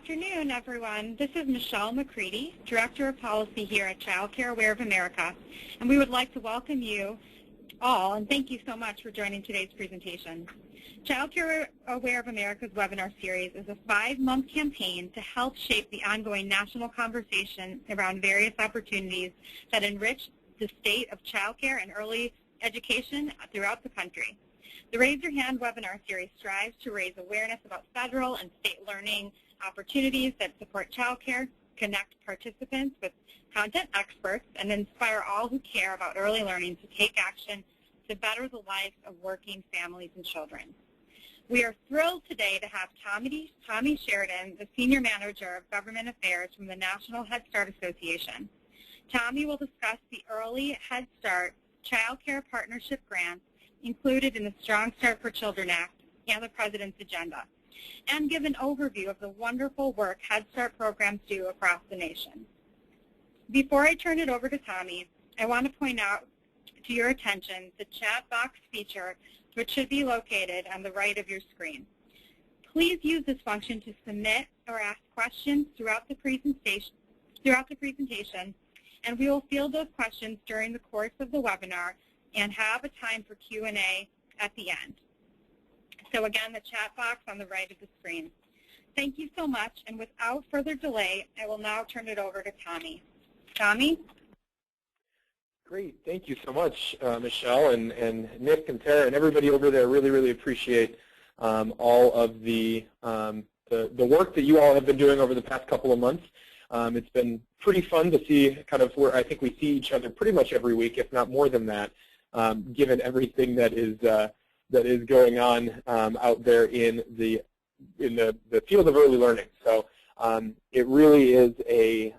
afternoon, everyone. This is Michelle McCready, Director of Policy here at Child Care Aware of America, and we would like to welcome you all, and thank you so much for joining today's presentation. Child Care Aware of America's webinar series is a 5-month campaign to help shape the ongoing national conversation around various opportunities that enrich the state of child care and early education throughout the country. The Raise Your Hand webinar series strives to raise awareness about federal and state learning opportunities that support child care, connect participants with content experts, and inspire all who care about early learning to take action to better the lives of working families and children. We are thrilled today to have Tommy Sheridan, the Senior Manager of Government Affairs from the National Head Start Association. Tommy will discuss the Early Head Start Child Care Partnership Grants included in the Strong Start for Children Act and the President's agenda, and give an overview of the wonderful work Head Start programs do across the nation. Before I turn it over to Tommy, I want to point out to your attention the chat box feature, which should be located on the right of your screen. Please use this function to submit or ask questions throughout the presentation, and we will field those questions during the course of the webinar and have a time for Q&A at the end. So again, the chat box on the right of the screen. Thank you so much, and without further delay, I will now turn it over to Tommy. Tommy? Great, thank you so much, Michelle and Nick and Tara and everybody over there. Really appreciate all of the work that you all have been doing over the past couple of months. It's been pretty fun to see kind of where I think we see each other pretty much every week, if not more than that, given everything that is going on out there in the field of early learning. So it really is an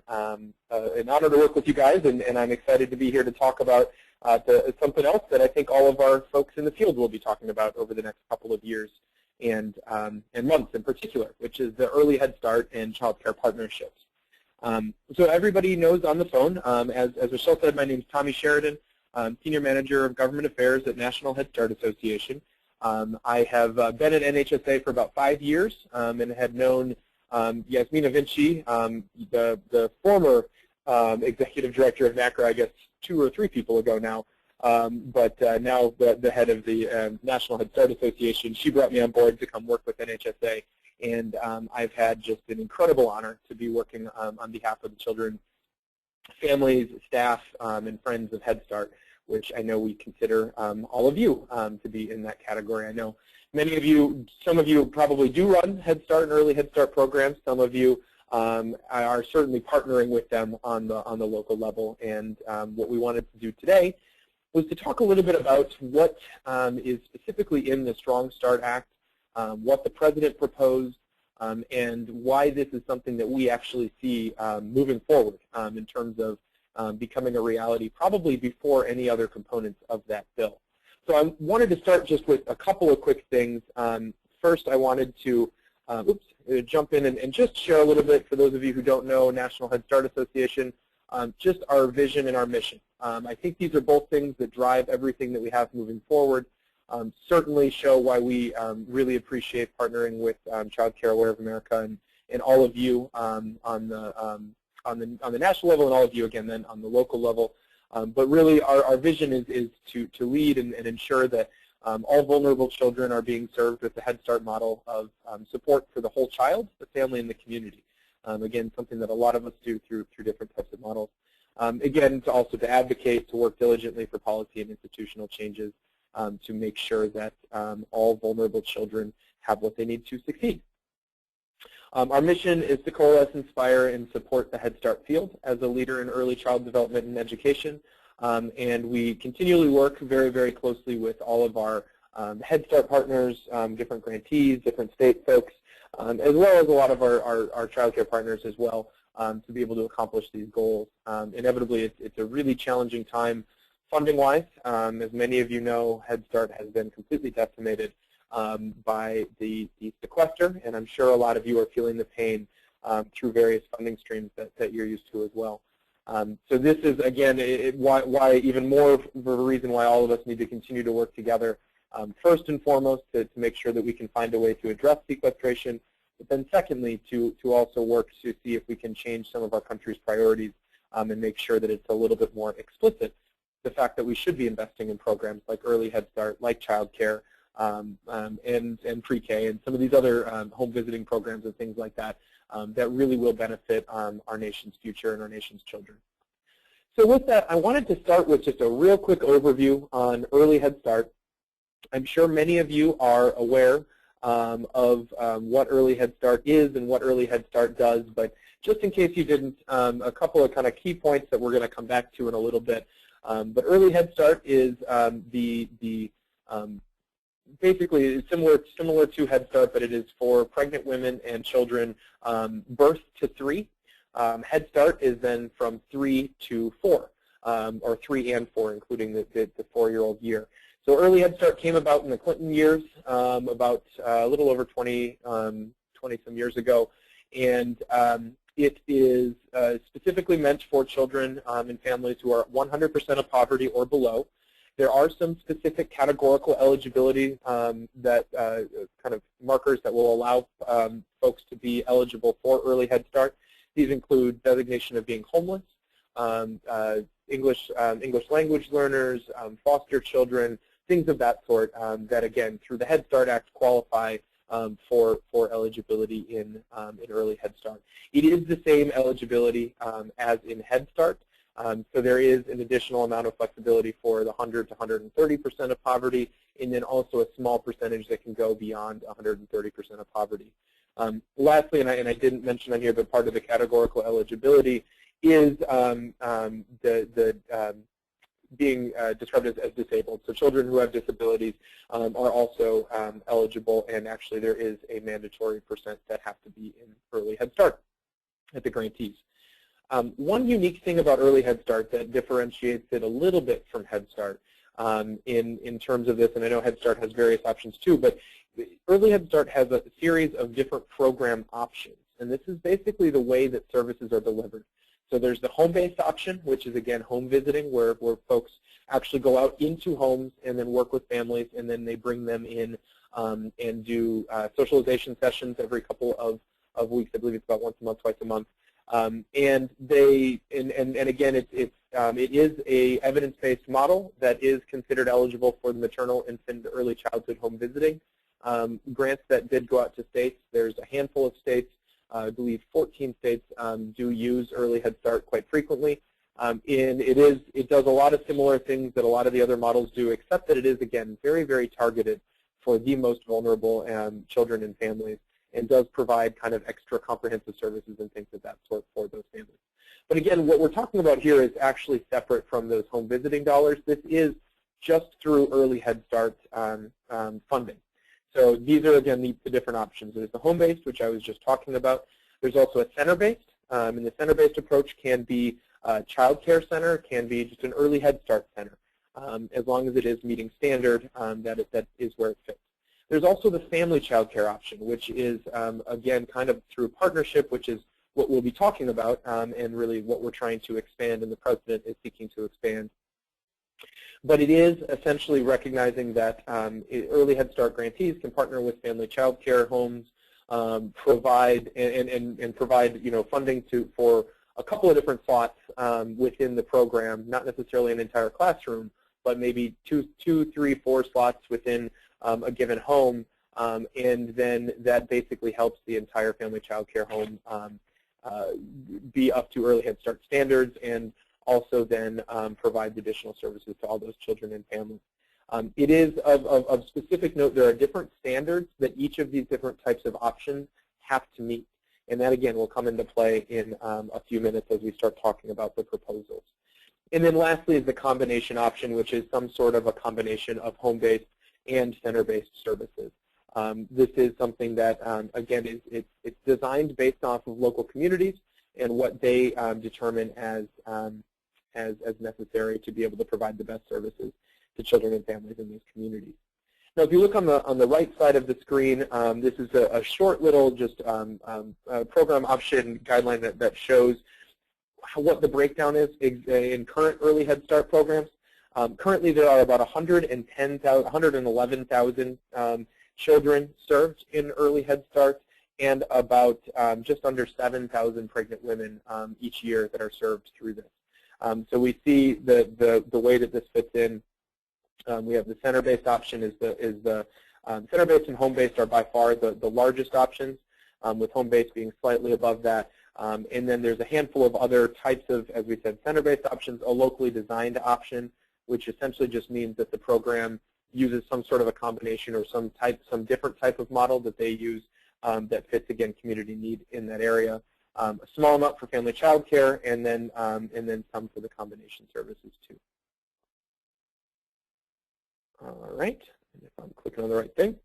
honor to work with you guys, and I'm excited to be here to talk about something else that I think all of our folks in the field will be talking about over the next couple of years and months in particular, which is the Early Head Start and Child Care Partnerships. So everybody knows on the phone, as Michelle said, my name is Tommy Sheridan. I'm Senior Manager of Government Affairs at National Head Start Association. I have been at NHSA for about 5 years and had known Yasmina Vinci, the former Executive Director of NACRA, I guess 2 or 3 people ago now, but now the head of the National Head Start Association. She brought me on board to come work with NHSA, and I've had just an incredible honor to be working on behalf of the children, families, staff, and friends of Head Start, which I know we consider all of you to be in that category. I know many of you, some of you probably do run Head Start and Early Head Start programs. Some of you are certainly partnering with them on the local level. And what we wanted to do today was to talk a little bit about what is specifically in the Strong Start Act, what the President proposed, and why this is something that we actually see moving forward in terms of becoming a reality probably before any other components of that bill. So I wanted to start just with a couple of quick things. First, I wanted to jump in and just share a little bit, for those of you who don't know National Head Start Association, just our vision and our mission. I think these are both things that drive everything that we have moving forward. Certainly show why we really appreciate partnering with Child Care Aware of America and all of you on the national level, and all of you again then on the local level. But really our vision is to lead and ensure that all vulnerable children are being served with the Head Start model of support for the whole child, the family, and the community. Again, something that a lot of us do through different types of models. Again, to advocate, to work diligently for policy and institutional changes to make sure that all vulnerable children have what they need to succeed. Our mission is to coalesce, inspire, and support the Head Start field as a leader in early child development and education. And we continually work very closely with all of our Head Start partners, different grantees, different state folks, as well as a lot of our child care partners as well, to be able to accomplish these goals. Inevitably, it's a really challenging time funding-wise. As many of you know, Head Start has been completely decimated by the sequester, and I'm sure a lot of you are feeling the pain through various funding streams that you're used to as well. So this is, again, why even more of a reason why all of us need to continue to work together, first and foremost to make sure that we can find a way to address sequestration, But then secondly, to also work to see if we can change some of our country's priorities and make sure that it's a little bit more explicit, the fact that we should be investing in programs like Early Head Start, like child care, and pre-K, and some of these other home visiting programs and things like that that really will benefit our nation's future and our nation's children. So with that, I wanted to start with just a real quick overview on Early Head Start. I'm sure many of you are aware of what Early Head Start is and what Early Head Start does, but just in case you didn't, a couple of kind of key points that we're going to come back to in a little bit. But Early Head Start is basically similar to Head Start, but it is for pregnant women and children birth to 3. Head Start is then from 3 to 4, or 3 and 4, including the 4-year-old year. So Early Head Start came about in the Clinton years, about a little over 20-some years ago, and it is specifically meant for children and families who are 100% of poverty or below. There are some specific categorical eligibility that kind of markers that will allow folks to be eligible for Early Head Start. These include designation of being homeless, English language learners, foster children, things of that sort that, again, through the Head Start Act qualify for eligibility in Early Head Start. It is the same eligibility as in Head Start. So there is an additional amount of flexibility for the 100 to 130% of poverty, and then also a small percentage that can go beyond 130% of poverty. Lastly, and I didn't mention on here, but part of the categorical eligibility is being described as disabled. So children who have disabilities are also eligible, and actually there is a mandatory percent that have to be in Early Head Start at the grantees. One unique thing about Early Head Start that differentiates it a little bit from Head Start in terms of this, and I know Head Start has various options too, but Early Head Start has a series of different program options, and this is basically the way that services are delivered. So there's the home-based option, which is, again, home visiting, where folks actually go out into homes and then work with families, and then they bring them in and do socialization sessions every couple of weeks. I believe it's about once a month, twice a month. And again, it is a evidence-based model that is considered eligible for the maternal, infant, early childhood home visiting grants that did go out to states. There's a handful of states. I believe 14 states do use Early Head Start quite frequently. And it does a lot of similar things that a lot of the other models do, except that it is, again, very, very targeted for the most vulnerable children and families, and does provide kind of extra comprehensive services and things of that sort for those families. But again, what we're talking about here is actually separate from those home visiting dollars. This is just through Early Head Start funding. So these are, again, the different options. There's the home-based, which I was just talking about. There's also a center-based, and the center-based approach can be a child care center, can be just an Early Head Start center. As long as it is meeting standard, that is where it fits. There's also the family child care option, which is, again, kind of through partnership, which is what we'll be talking about, and really what we're trying to expand, and the President is seeking to expand. But it is essentially recognizing that Early Head Start grantees can partner with family child care homes, provide funding for a couple of different slots within the program, not necessarily an entire classroom, but maybe two, 3, 4 slots within a given home, and then that basically helps the entire family child care home be up to Early Head Start standards, and also then provide additional services to all those children and families. It is of specific note, there are different standards that each of these different types of options have to meet. And that, again, will come into play in a few minutes as we start talking about the proposals. And then lastly is the combination option, which is some sort of a combination of home-based and center-based services. This is something that, again, it's designed based off of local communities and what they determine as necessary to be able to provide the best services to children and families in these communities. Now, if you look on the right side of the screen, this is a short little just program option guideline that shows what the breakdown is in current Early Head Start programs. Currently, there are about 111,000 children served in Early Head Start, and about just under 7,000 pregnant women each year that are served through this. So we see the way that this fits in. We have the center-based option center-based and home-based are by far the largest options, with home-based being slightly above that. And then there's a handful of other types of, as we said, center-based options, a locally designed option, which essentially just means that the program uses some sort of a combination or some different type of model that they use that fits, again, community need in that area. A small amount for family child care, and then some for the combination services too. All right, if I'm clicking on the right thing.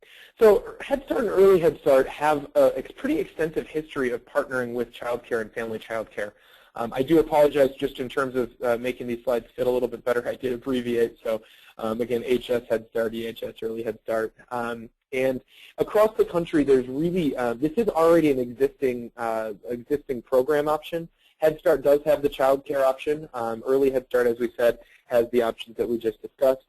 So Head Start and Early Head Start have a pretty extensive history of partnering with child care and family child care. I do apologize just in terms of making these slides fit a little bit better. I did abbreviate, so again, HS Head Start, EHS Early Head Start. And across the country, there's really, this is already an existing program option. Head Start does have the child care option. Early Head Start, as we said, has the options that we just discussed.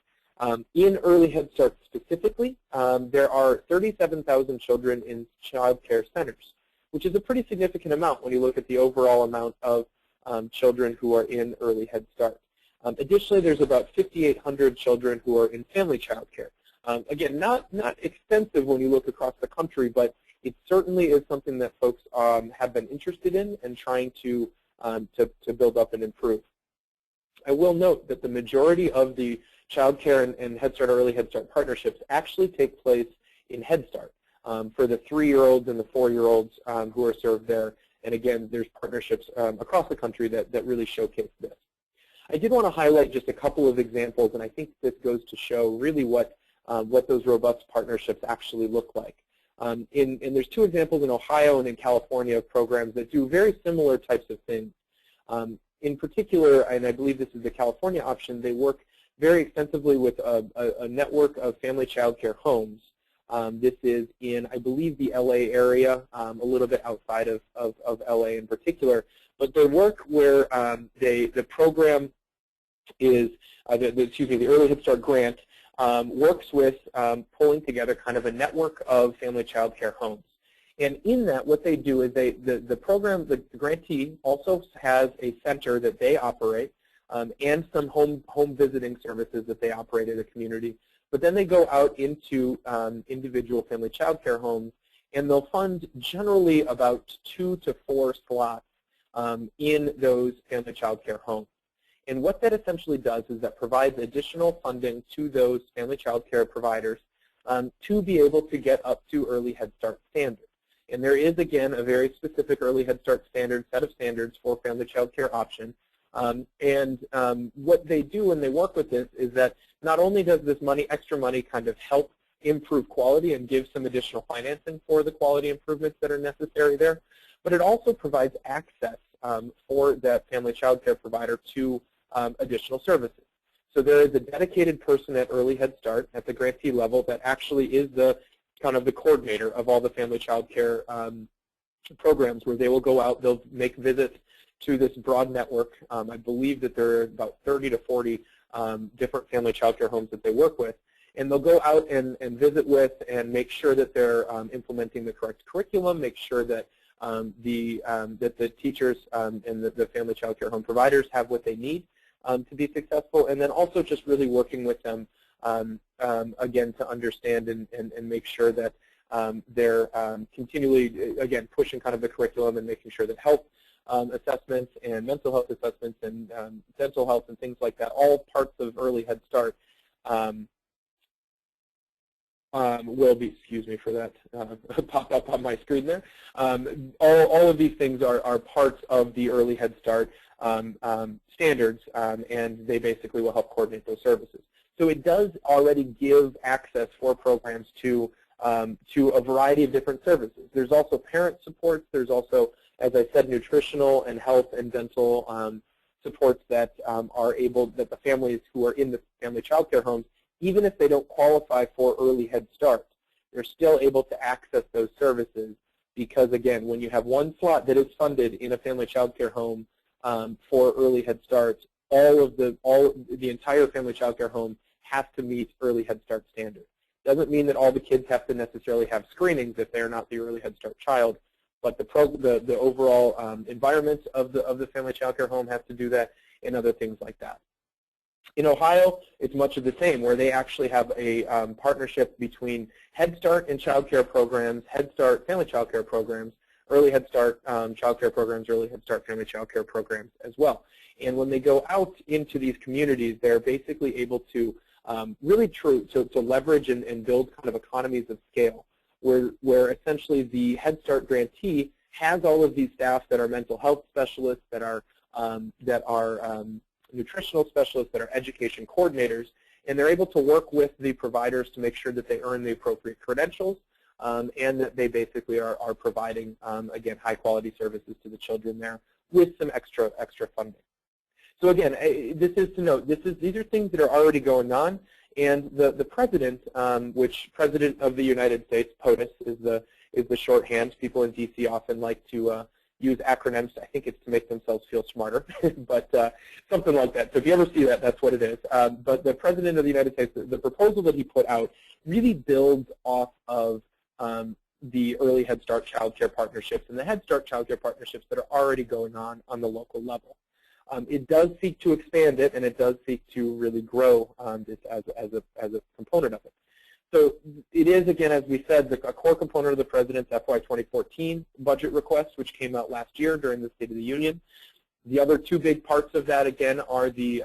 In Early Head Start specifically, there are 37,000 children in child care centers, which is a pretty significant amount when you look at the overall amount of children who are in Early Head Start. Additionally, there's about 5,800 children who are in family child care. Again, not extensive when you look across the country, but it certainly is something that folks have been interested in and trying to build up and improve. I will note that the majority of the child care and Head Start or Early Head Start partnerships actually take place in Head Start for the 3-year-olds and the 4-year-olds who are served there. And again, there's partnerships across the country that really showcase this. I did want to highlight just a couple of examples, and I think this goes to show really what those robust partnerships actually look like. And there's 2 examples in Ohio and in California of programs that do very similar types of things. In particular, and I believe this is the California option, they work very extensively with a network of family child care homes. This is in, I believe, the LA area, a little bit outside of LA in particular. But they work where the program is, the Early Head Start grant works with pulling together kind of a network of family child care homes. And in that, what they do is the program, the grantee also has a center that they operate and some home visiting services that they operate in the community. But then they go out into individual family child care homes, and they'll fund generally about 2 to 4 slots in those family child care homes. And what that essentially does is that provides additional funding to those family child care providers to be able to get up to Early Head Start standards. And there is, again, a very specific Early Head Start set of standards for family child care option. What they do when they work with this is that not only does this extra money kind of help improve quality and give some additional financing for the quality improvements that are necessary there, but it also provides access for that family child care provider to additional services. So there is a dedicated person at Early Head Start at the grantee level that actually is the kind of the coordinator of all the family child care programs, where they will go out, they'll make visits to this broad network. I believe that there are about 30 to 40 different family child care homes that they work with. And they'll go out and visit with and make sure that they're implementing the correct curriculum, make sure that the teachers and the family child care home providers have what they need to be successful, and then also just really working with them, again, to understand and make sure that they're continually, again, pushing kind of the curriculum and making sure that health assessments and mental health assessments and dental health and things like that, all parts of Early Head Start, will be, excuse me for that, pop up on my screen there. All of these things are parts of the Early Head Start standards, and they basically will help coordinate those services. So it does already give access for programs to a variety of different services. There's also parent supports. There's also, as I said, nutritional and health and dental supports that that the families who are in the family child care homes, even if they don't qualify for Early Head Start, they're still able to access those services because, again, when you have one slot that is funded in a family child care home for Early Head Start, the entire family child care home has to meet Early Head Start standards. Doesn't mean that all the kids have to necessarily have screenings if they're not the early Head Start child, but the overall environment of the family child care home has to do that, and other things like that. In Ohio, it's much of the same, where they actually have a partnership between Head Start and child care programs, Head Start family child care programs, early Head Start child care programs, early Head Start family child care programs as well. And when they go out into these communities, they're basically able to really to leverage and build kind of economies of scale, where essentially the Head Start grantee has all of these staff that are mental health specialists, that are nutritional specialists, that are education coordinators, and they're able to work with the providers to make sure that they earn the appropriate credentials, and that they basically are providing, again, high-quality services to the children there with some extra funding. So again, this is to note, these are things that are already going on, and the president, which President of the United States, POTUS is the shorthand. People in DC often like to use acronyms. I think it's to make themselves feel smarter, but something like that. So if you ever see that, that's what it is. But the President of the United States, the proposal that he put out really builds off of the early Head Start child care partnerships and the Head Start child care partnerships that are already going on the local level. It does seek to expand it, and it does seek to really grow this as a component of it. So it is, again, as we said, a core component of the President's FY 2014 budget request, which came out last year during the State of the Union. The other two big parts of that, again, are the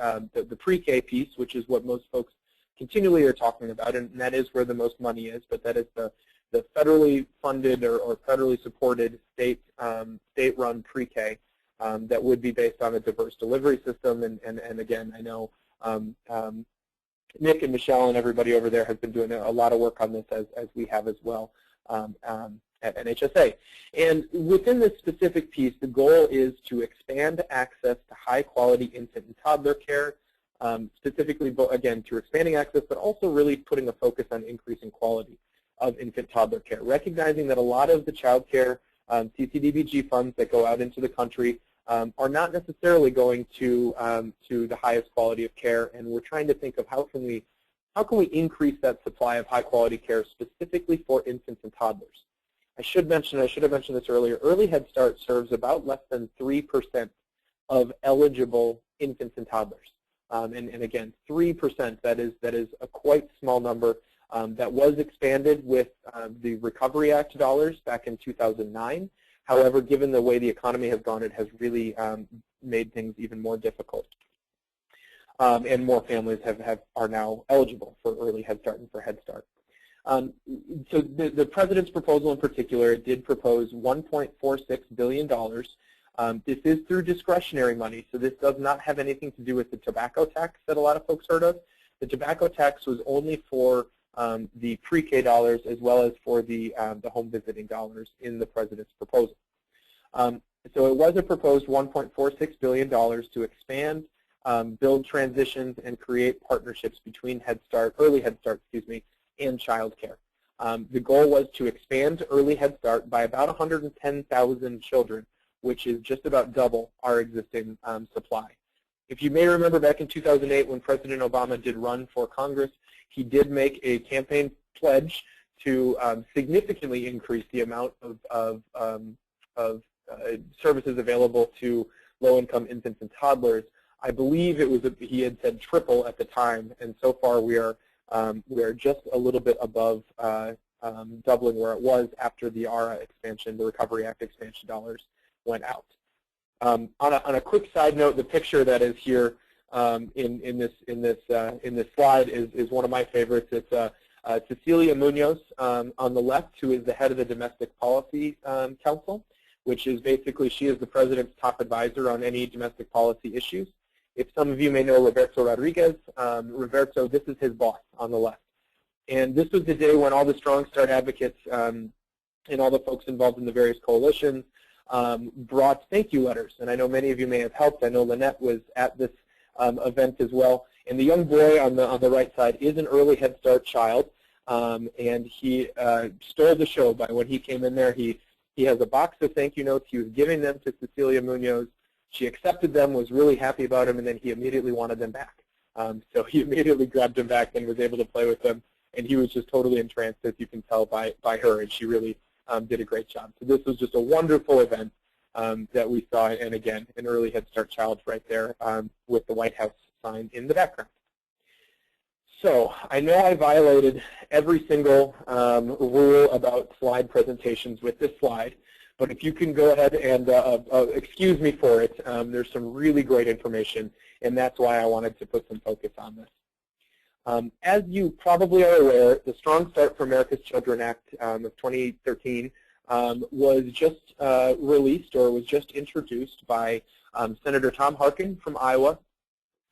pre-K piece, which is what most folks continually are talking about, and that is where the most money is, but that is the federally funded or federally supported state-run pre-K that would be based on a diverse delivery system. And again, I know Nick and Michelle and everybody over there has been doing a lot of work on this, as we have as well at NHSA. And within this specific piece, the goal is to expand access to high-quality infant and toddler care, specifically, again, through expanding access, but also really putting a focus on increasing quality of infant-toddler care, recognizing that a lot of the child care CCDBG funds that go out into the country are not necessarily going to the highest quality of care, and we're trying to think of how can we increase that supply of high-quality care specifically for infants and toddlers. I should have mentioned this earlier. Early Head Start serves about less than 3% of eligible infants and toddlers, and again, 3%. That is a quite small number. That was expanded with the Recovery Act dollars back in 2009. However, given the way the economy has gone, it has really made things even more difficult. And more families are now eligible for early Head Start and for Head Start. So the President's proposal in particular did propose $1.46 billion. This is through discretionary money, so this does not have anything to do with the tobacco tax that a lot of folks heard of. The tobacco tax was only for the pre-K dollars as well as for the home visiting dollars in the President's proposal. So it was a proposed $1.46 billion to expand, build transitions, and create partnerships between early Head Start, and child care. The goal was to expand early Head Start by about 110,000 children, which is just about double our existing supply. If you may remember back in 2008 when President Obama did run for Congress, he did make a campaign pledge to significantly increase the amount of services available to low-income infants and toddlers. I believe he had said triple at the time, and so far we are just a little bit above doubling where it was after the ARA expansion, the Recovery Act expansion dollars went out. On a quick side note, the picture that is here in this slide is one of my favorites. It's Cecilia Munoz on the left, who is the head of the Domestic Policy Council, which is basically, she is the President's top advisor on any domestic policy issues. If some of you may know Roberto Rodriguez, this is his boss on the left. And this was the day when all the Strong Start advocates and all the folks involved in the various coalitions brought thank you letters. And I know many of you may have helped. I know Lynette was at this event as well. And the young boy on the right side is an early Head Start child. And he stole the show by when he came in there. He has a box of thank you notes. He was giving them to Cecilia Munoz. She accepted them, was really happy about them, and then he immediately wanted them back. So he immediately grabbed them back and was able to play with them and he was just totally entranced, as you can tell by her, and she really did a great job. So this was just a wonderful event that we saw, and again, an early Head Start child right there with the White House sign in the background. So I know I violated every single rule about slide presentations with this slide, but if you can go ahead and excuse me for it, there's some really great information, and that's why I wanted to put some focus on this. As you probably are aware, the Strong Start for America's Children Act of 2013 was just released, or was just introduced by Senator Tom Harkin from Iowa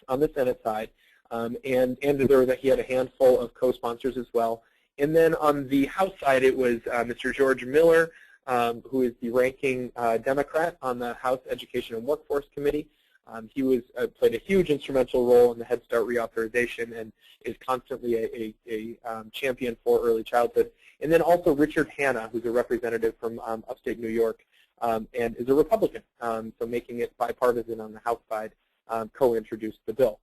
on the Senate side, and he had a handful of co-sponsors as well. And then on the House side, it was Mr. George Miller, who is the ranking Democrat on the House Education and Workforce Committee. He played a huge instrumental role in the Head Start reauthorization and is constantly a champion for early childhood. And then also Richard Hanna, who's a representative from upstate New York and is a Republican, so making it bipartisan on the House side, co-introduced the bill.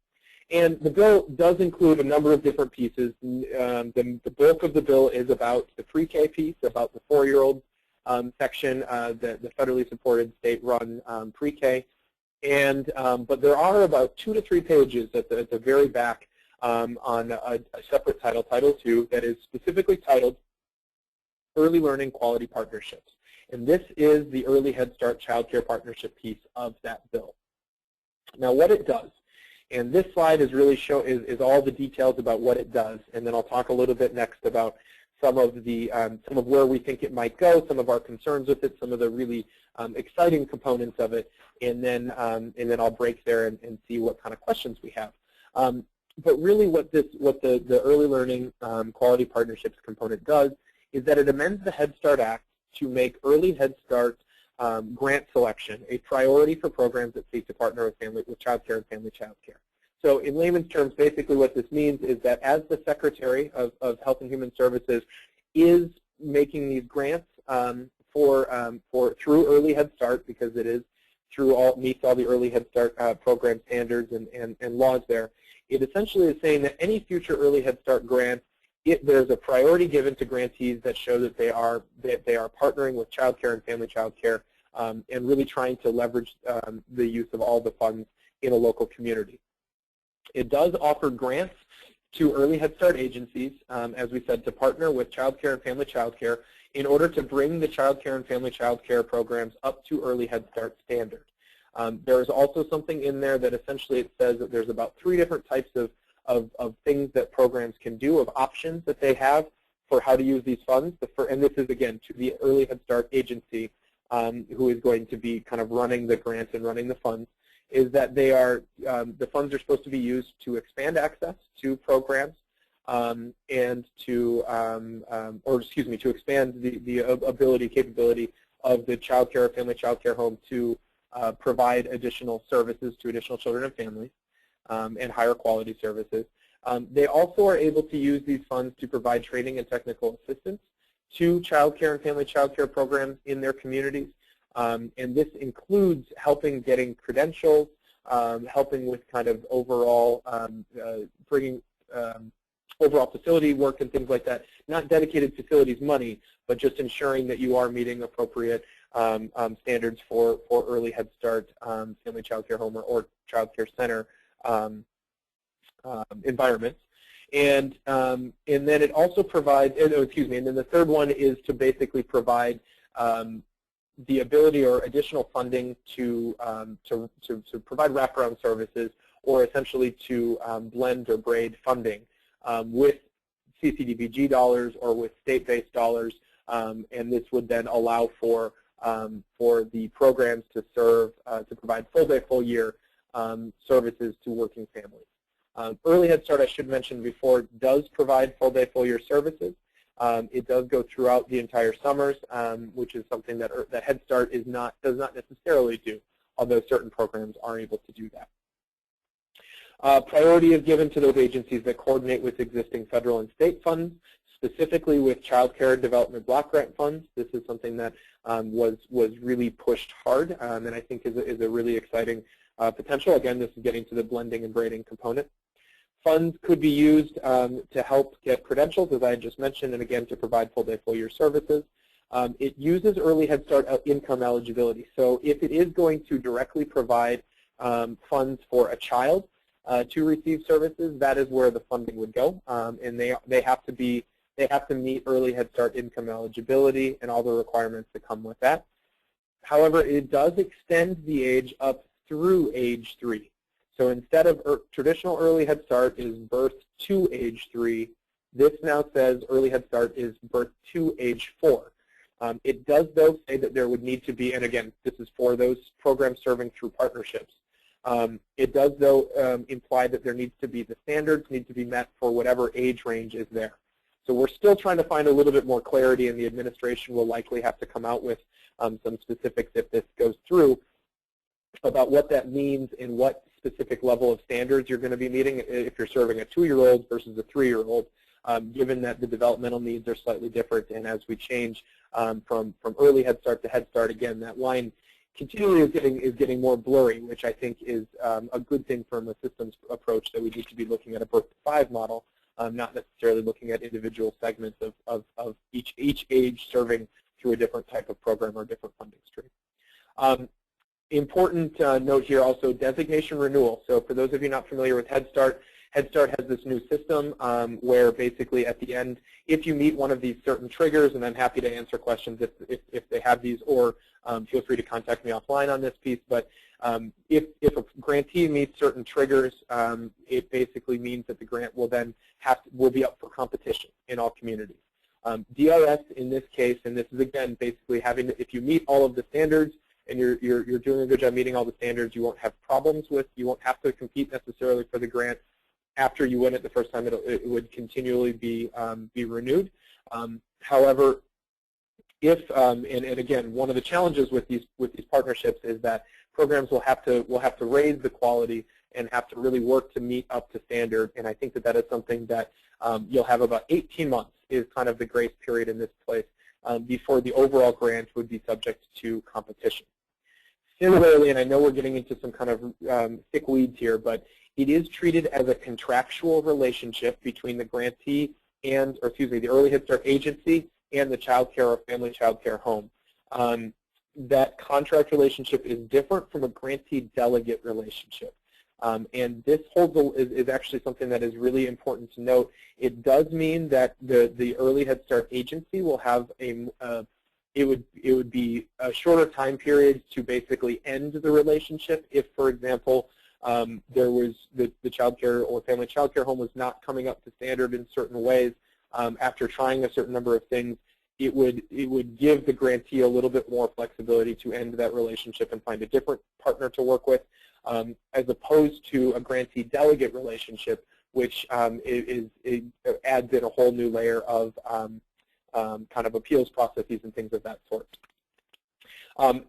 And the bill does include a number of different pieces. The bulk of the bill is about the pre-K piece, about the 4-year-old section, the federally supported state-run pre-K. But there are about 2 to 3 pages at the very back on a separate title, Title II, that is specifically titled Early Learning Quality Partnerships. And this is the Early Head Start Child Care Partnership piece of that bill. Now what it does, and this slide is really is all the details about what it does, and then I'll talk a little bit next about some of where we think it might go, some of our concerns with it, some of the really exciting components of it, and then I'll break there and see what kind of questions we have. But really, what the Early Learning Quality Partnerships component does is that it amends the Head Start Act to make early Head Start grant selection a priority for programs that seek to partner with child care and family child care. So in layman's terms, basically what this means is that as the Secretary of Health and Human Services is making these grants through Early Head Start, because it is meets all the Early Head Start program standards and laws there, it essentially is saying that any future Early Head Start grant, there's a priority given to grantees that show that they are partnering with child care and family child care and really trying to leverage the use of all the funds in a local community. It does offer grants to Early Head Start agencies, as we said, to partner with child care and family child care in order to bring the child care and family child care programs up to Early Head Start standard. There is also something in there that essentially it says that there's about 3 different types of things that programs can do, of options that they have for how to use these funds. And this is, again, to the Early Head Start agency who is going to be kind of running the grants and running the funds, is that the funds are supposed to be used to expand access to programs and to expand the capability of the child care or family child care home to provide additional services to additional children and families and higher quality services. They also are able to use these funds to provide training and technical assistance to child care and family child care programs in their communities. And this includes helping getting credentials, helping with kind of overall bringing overall facility work and things like that. Not dedicated facilities money, but just ensuring that you are meeting appropriate standards for Early Head Start, family child care home or child care center environments. And then it also provides, and then the third one is to basically provide the ability or additional funding to provide wraparound services, or essentially to blend or braid funding with CCDBG dollars or with state-based dollars, and this would then allow for the programs to provide full day, full year services to working families. Early Head Start, I should mention before, does provide full day, full year services. It does go throughout the entire summers, which is something that Head Start does not necessarily do, although certain programs are able to do that. Priority is given to those agencies that coordinate with existing federal and state funds, specifically with child care development block grant funds. This is something that was really pushed hard, and I think is a really exciting potential. Again, this is getting to the blending and braiding component. Funds could be used to help get credentials, as I just mentioned, and again to provide full-day, full-year services. It uses early Head Start income eligibility. So if it is going to directly provide funds for a child to receive services, that is where the funding would go, and they have to meet early Head Start income eligibility and all the requirements that come with that. However, it does extend the age up through age 3. So instead of traditional early Head Start is birth to age 3, this now says early Head Start is birth to age 4. It does, though, say that there would need to be, and again, this is for those programs serving through partnerships. It does, though, imply that there needs to be, the standards need to be met for whatever age range is there. So we're still trying to find a little bit more clarity, and the administration will likely have to come out with some specifics if this goes through about what that means and what specific level of standards you're going to be meeting if you're serving a 2-year-old versus a 3-year-old, given that the developmental needs are slightly different. And as we change from early Head Start to Head Start, again, that line continually is getting more blurry, which I think is a good thing from a systems approach, that we need to be looking at a birth to 5 model, not necessarily looking at individual segments of each age serving through a different type of program or different funding stream. Important note here also, designation renewal. So for those of you not familiar with Head Start has this new system where basically at the end, if you meet one of these certain triggers, and I'm happy to answer questions if they have these, or feel free to contact me offline on this piece, but if a grantee meets certain triggers, it basically means that the grant will then will be up for competition in all communities. DRS in this case, and this is again basically having, if you meet all of the standards, and you're doing a good job meeting all the standards, you won't have problems with, you won't have to compete necessarily for the grant. After you win it the first time, it would continually be renewed. However, if and again, one of the challenges with these partnerships is that programs will have to raise the quality and have to really work to meet up to standard. And I think that is something that you'll have about 18 months is kind of the grace period in this place before the overall grant would be subject to competition. Similarly, and I know we're getting into some kind of thick weeds here, but it is treated as a contractual relationship between the grantee and, or excuse me, the Early Head Start agency and the child care or family child care home. That contract relationship is different from a grantee delegate relationship. And this is actually something that is really important to note. It does mean that the Early Head Start agency will have it would be a shorter time period to basically end the relationship if, for example, there was the child care or family child care home was not coming up to standard in certain ways. After trying a certain number of things, it would give the grantee a little bit more flexibility to end that relationship and find a different partner to work with, as opposed to a grantee delegate relationship, which adds in a whole new layer of kind of appeals processes and things of that sort.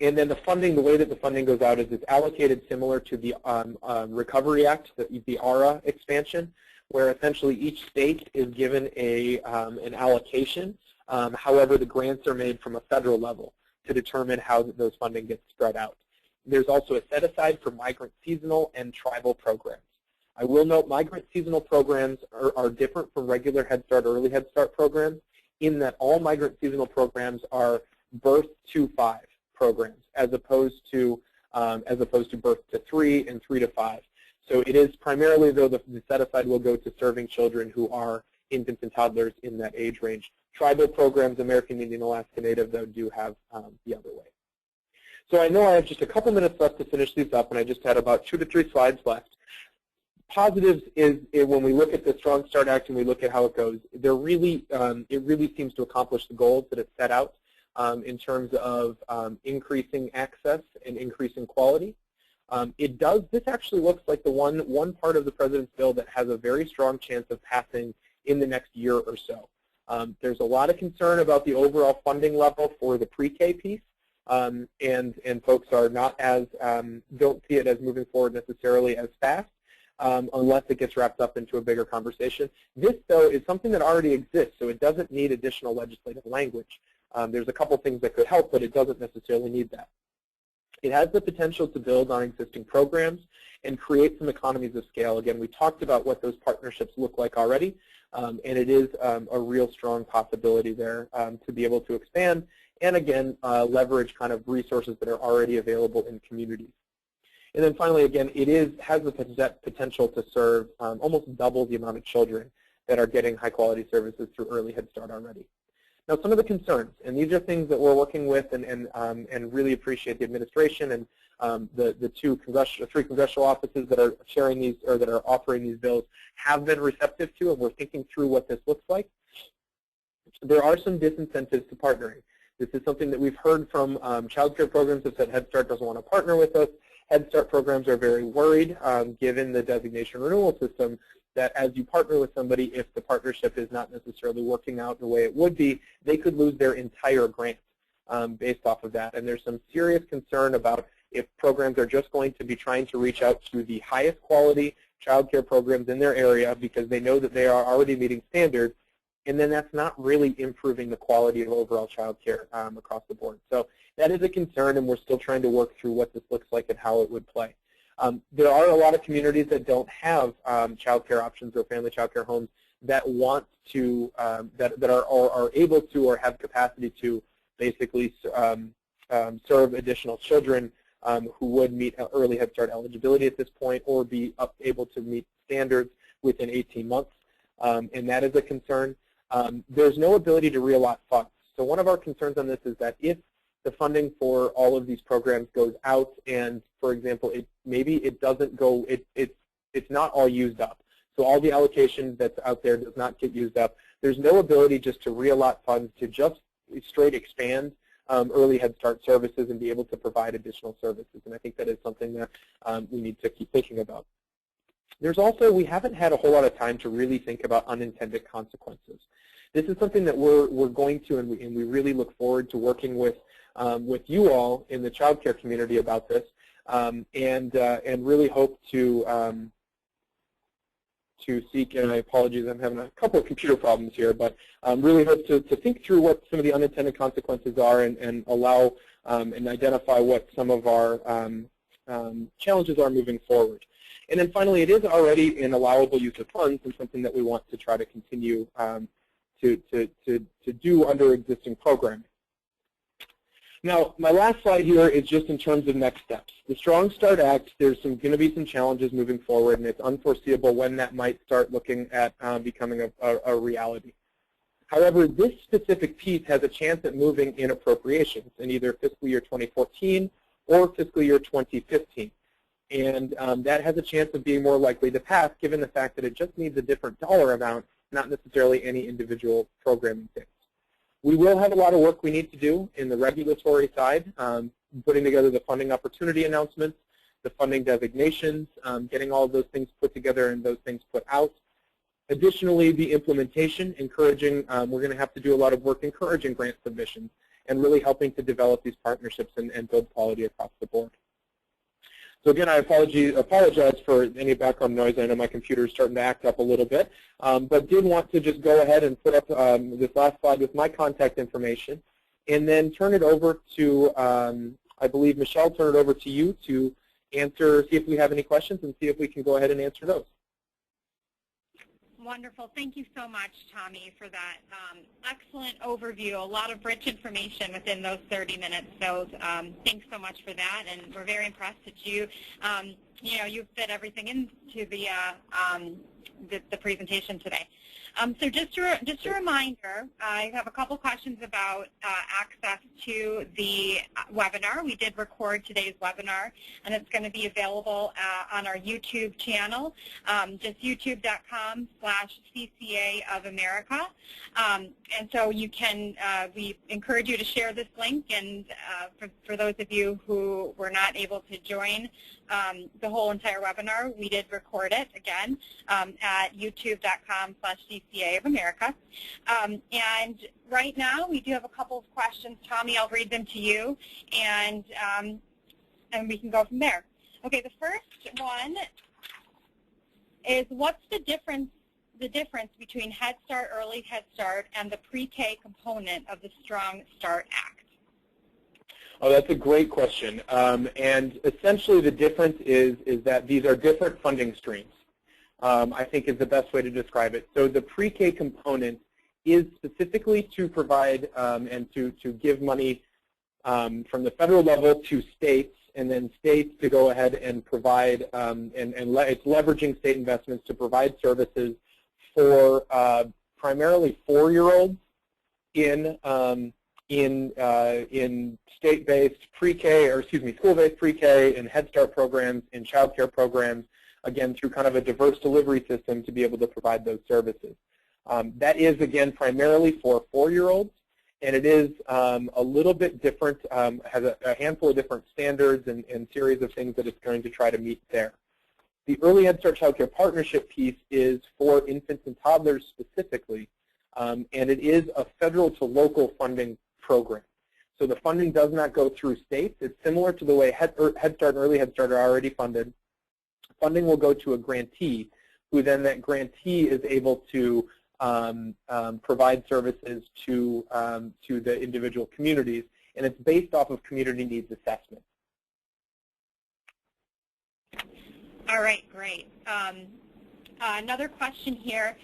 And then the funding, the way that the funding goes out is it's allocated similar to the Recovery Act, the ARA expansion, where essentially each state is given an allocation. However, the grants are made from a federal level to determine how those funding gets spread out. There's also a set-aside for migrant seasonal and tribal programs. I will note migrant seasonal programs are different from regular Head Start or Early Head Start programs in that all migrant seasonal programs are birth to 5 programs as opposed to birth to 3 and 3 to 5. So it is primarily, though, the set-aside will go to serving children who are infants and toddlers in that age range. Tribal programs, American Indian, Alaska Native, though, do have the other way. So I know I have just a couple minutes left to finish these up, and I just had about 2 to 3 slides left. Positives is when we look at the Strong Start Act and we look at how it goes, it really seems to accomplish the goals that it set out in terms of increasing access and increasing quality. This actually looks like the one part of the President's bill that has a very strong chance of passing in the next year or so. There's a lot of concern about the overall funding level for the pre-K piece, and folks are not don't see it as moving forward necessarily as fast unless it gets wrapped up into a bigger conversation. This, though, is something that already exists, so it doesn't need additional legislative language. There's a couple things that could help, but it doesn't necessarily need that. It has the potential to build on existing programs and create some economies of scale. Again, we talked about what those partnerships look like already, and it is a real strong possibility there to be able to expand and, again, leverage kind of resources that are already available in communities. And then finally, again, has the potential to serve almost double the amount of children that are getting high-quality services through Early Head Start already. Now, some of the concerns, and these are things that we're working with and really appreciate the administration and the three congressional offices that are sharing these or that are offering these bills have been receptive to, and we're thinking through what this looks like. There are some disincentives to partnering. This is something that we've heard from child care programs that said Head Start doesn't want to partner with us. Head Start programs are very worried, given the designation renewal system, that as you partner with somebody, if the partnership is not necessarily working out the way it would be, they could lose their entire grant based off of that. And there's some serious concern about if programs are just going to be trying to reach out to the highest quality child care programs in their area because they know that they are already meeting standards, and then that's not really improving the quality of overall child care across the board. So that is a concern, and we're still trying to work through what this looks like and how it would play. There are a lot of communities that don't have child care options or family child care homes that want to, that are able to or have capacity to basically serve additional children who would meet Early Head Start eligibility at this point or be able to meet standards within 18 months, and that is a concern. There's no ability to reallot funds. So one of our concerns on this is that if the funding for all of these programs goes out and, for example, maybe it doesn't go, it's not all used up. So all the allocation that's out there does not get used up. There's no ability just to reallot funds to just straight expand Early Head Start services and be able to provide additional services. And I think that is something that we need to keep thinking about. There's also, we haven't had a whole lot of time to really think about unintended consequences. This is something that we're going to, and we really look forward to working with you all in the child care community about this, and really hope to seek, and I apologize, I'm having a couple of computer problems here, but really hope to think through what some of the unintended consequences are and allow and identify what some of our challenges are moving forward. And then finally, it is already an allowable use of funds and something that we want to try to continue to do under existing programming. Now, my last slide here is just in terms of next steps. The Strong Start Act, there's going to be some challenges moving forward, and it's unforeseeable when that might start looking at becoming a reality. However, this specific piece has a chance at moving in appropriations in either fiscal year 2014 or fiscal year 2015. And that has a chance of being more likely to pass given the fact that it just needs a different dollar amount, not necessarily any individual programming things. We will have a lot of work we need to do in the regulatory side, putting together the funding opportunity announcements, the funding designations, getting all of those things put together and those things put out. Additionally, the implementation, encouraging, we're going to have to do a lot of work encouraging grant submissions and really helping to develop these partnerships and build quality across the board. So again, I apologize for any background noise. I know my computer is starting to act up a little bit, but did want to just go ahead and put up this last slide with my contact information, and then turn it over to, I believe, Michelle, turn it over to you to answer, see if we have any questions, and see if we can go ahead and answer those. Wonderful. Thank you so much, Tommy, for that excellent overview. A lot of rich information within those 30 minutes. So thanks so much for that, and we're very impressed that you fit everything into the presentation today. So just a reminder, I have a couple questions about access to the webinar. We did record today's webinar, and it's going to be available on our YouTube channel, just youtube.com/CCA of America. And so you can, we encourage you to share this link, and for those of you who were not able to join the whole entire webinar, we did record it again at youtube.com/CCA of America. And right now we do have a couple of questions. Tommy, I'll read them to you, and we can go from there. Okay, the first one is, what's the difference between Head Start, Early Head Start, and the pre-K component of the Strong Start Act? Oh, that's a great question. And essentially the difference is that these are different funding streams, I think is the best way to describe it. So the pre-K component is specifically to provide and to give money from the federal level to states, and then states to go ahead and provide, it's leveraging state investments to provide services for primarily 4-year-olds in state-based pre-K, or excuse me, school-based pre-K and Head Start programs and child care programs, again, through kind of a diverse delivery system to be able to provide those services. That is, again, primarily for 4-year-olds, and it is a little bit different, has a handful of different standards and series of things that it's going to try to meet there. The Early Head Start Child Care Partnership piece is for infants and toddlers specifically, and it is a federal to local funding program. So the funding does not go through states. It's similar to the way Head Start and Early Head Start are already funded. Funding will go to a grantee, who then that grantee is able to provide services to the individual communities, and it's based off of community needs assessment. All right, great. Another question here.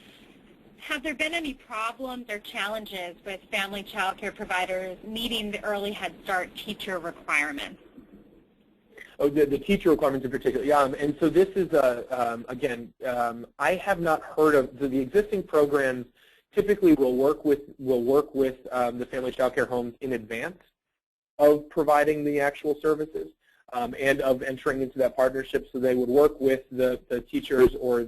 Have there been any problems or challenges with family child care providers meeting the Early Head Start teacher requirements? Oh, the teacher requirements in particular. Yeah, and so this is, again, I have not heard of, the existing programs typically will work with the family child care homes in advance of providing the actual services and of entering into that partnership. So they would work with the teachers or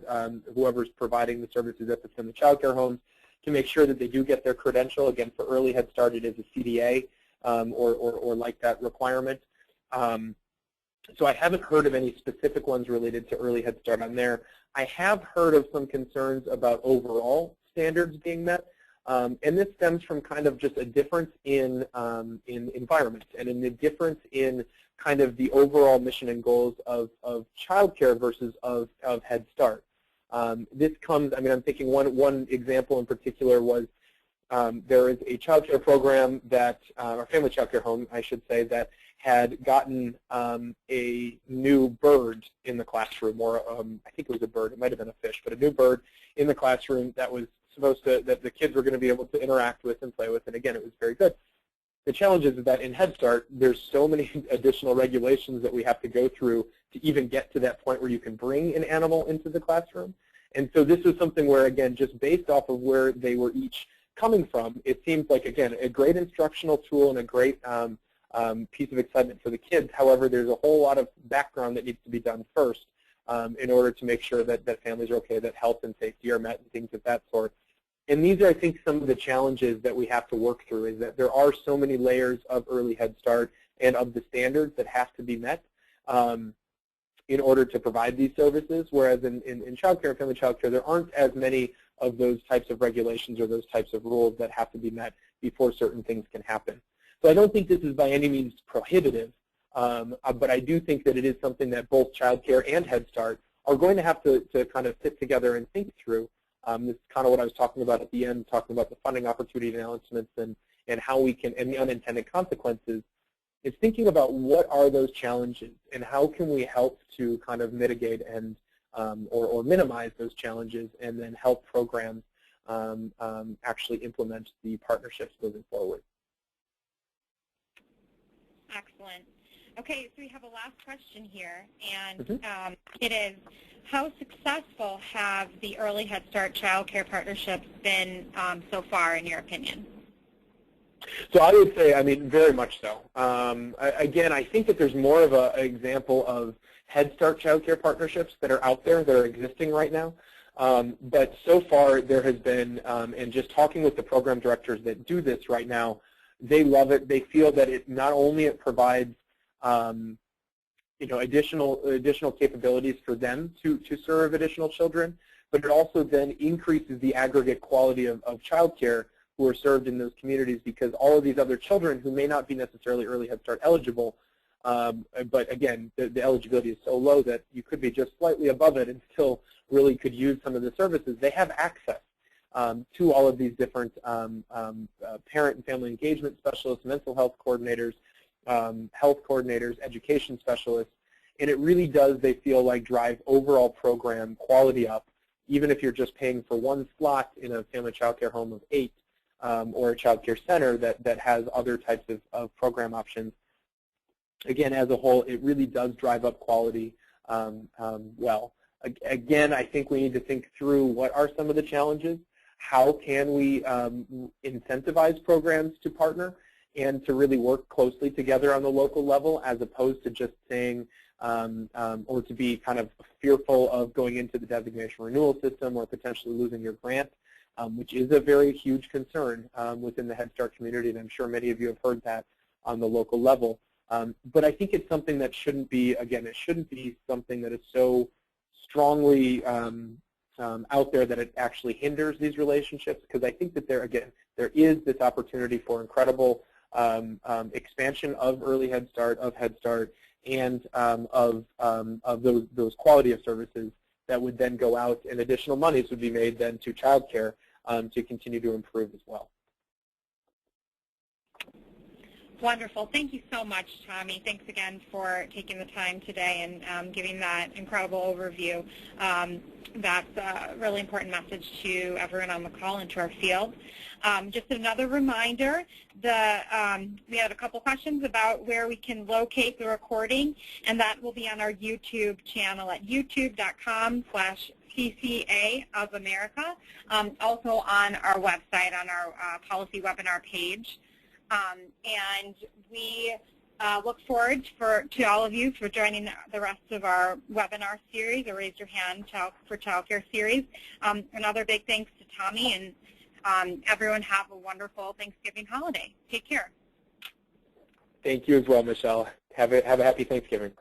whoever's providing the services at the family child care homes to make sure that they do get their credential. Again, for Early Head Start, it is a CDA or like that requirement. So I haven't heard of any specific ones related to Early Head Start on there. I have heard of some concerns about overall standards being met, and this stems from kind of just a difference in environments and in the difference in kind of the overall mission and goals of childcare versus of Head Start. This comes, I mean, I'm thinking one example in particular was there is a child care program that, or family child care home, I should say, that had gotten a new bird in the classroom, or I think it was a bird, it might have been a fish, but a new bird in the classroom that was supposed to, that the kids were going to be able to interact with and play with, and again, it was very good. The challenge is that in Head Start, there's so many additional regulations that we have to go through to even get to that point where you can bring an animal into the classroom. And so this was something where, again, just based off of where they were each coming from, it seems like, again, a great instructional tool and a great piece of excitement for the kids. However, there's a whole lot of background that needs to be done first in order to make sure that families are okay, that health and safety are met, and things of that sort. And these are, I think, some of the challenges that we have to work through, is that there are so many layers of Early Head Start and of the standards that have to be met in order to provide these services, whereas in child care and family child care, there aren't as many of those types of regulations or those types of rules that have to be met before certain things can happen. So I don't think this is by any means prohibitive, but I do think that it is something that both child care and Head Start are going to have to kind of sit together and think through. This is kind of what I was talking about at the end, talking about the funding opportunity announcements and how we can, and the unintended consequences, is thinking about what are those challenges and how can we help to kind of mitigate and or minimize those challenges, and then help programs actually implement the partnerships moving forward. Excellent. Okay, so we have a last question here, and it is, how successful have the Early Head Start child care partnerships been so far, in your opinion? So I would say, I mean, very much so. Again, I think that there's more of an example of Head Start child care partnerships that are out there, that are existing right now. But so far, there has been, and just talking with the program directors that do this right now, they love it. They feel that it not only it provides additional capabilities for them to serve additional children, but it also then increases the aggregate quality of childcare who are served in those communities, because all of these other children who may not be necessarily Early Head Start eligible, but again, the eligibility is so low that you could be just slightly above it and still really could use some of the services. They have access to all of these different parent and family engagement specialists, mental health coordinators, health coordinators, education specialists, and it really does, they feel like, drive overall program quality up, even if you're just paying for one slot in a family child care home of 8 or a child care center that has other types of program options. Again, as a whole, it really does drive up quality well. Again, I think we need to think through what are some of the challenges, how can we incentivize programs to partner and to really work closely together on the local level, as opposed to just saying or to be kind of fearful of going into the designation renewal system or potentially losing your grant, which is a very huge concern within the Head Start community, and I'm sure many of you have heard that on the local level. But I think it's something that shouldn't be, again, it shouldn't be something that is so strongly out there that it actually hinders these relationships, because I think that there is this opportunity for incredible expansion of early Head Start, and of those quality of services that would then go out, and additional monies would be made then to child care to continue to improve as well. Wonderful. Thank you so much, Tommy. Thanks again for taking the time today and giving that incredible overview. That's a really important message to everyone on the call and to our field. Just another reminder, we had a couple questions about where we can locate the recording, and that will be on our YouTube channel at youtube.com/CCA of America, also on our website, on our policy webinar page. And we look forward to all of you for joining the rest of our webinar series, or Raise Your Hand for Child Care series. Another big thanks to Tommy, and everyone have a wonderful Thanksgiving holiday. Take care. Thank you as well, Michelle. Have a happy Thanksgiving.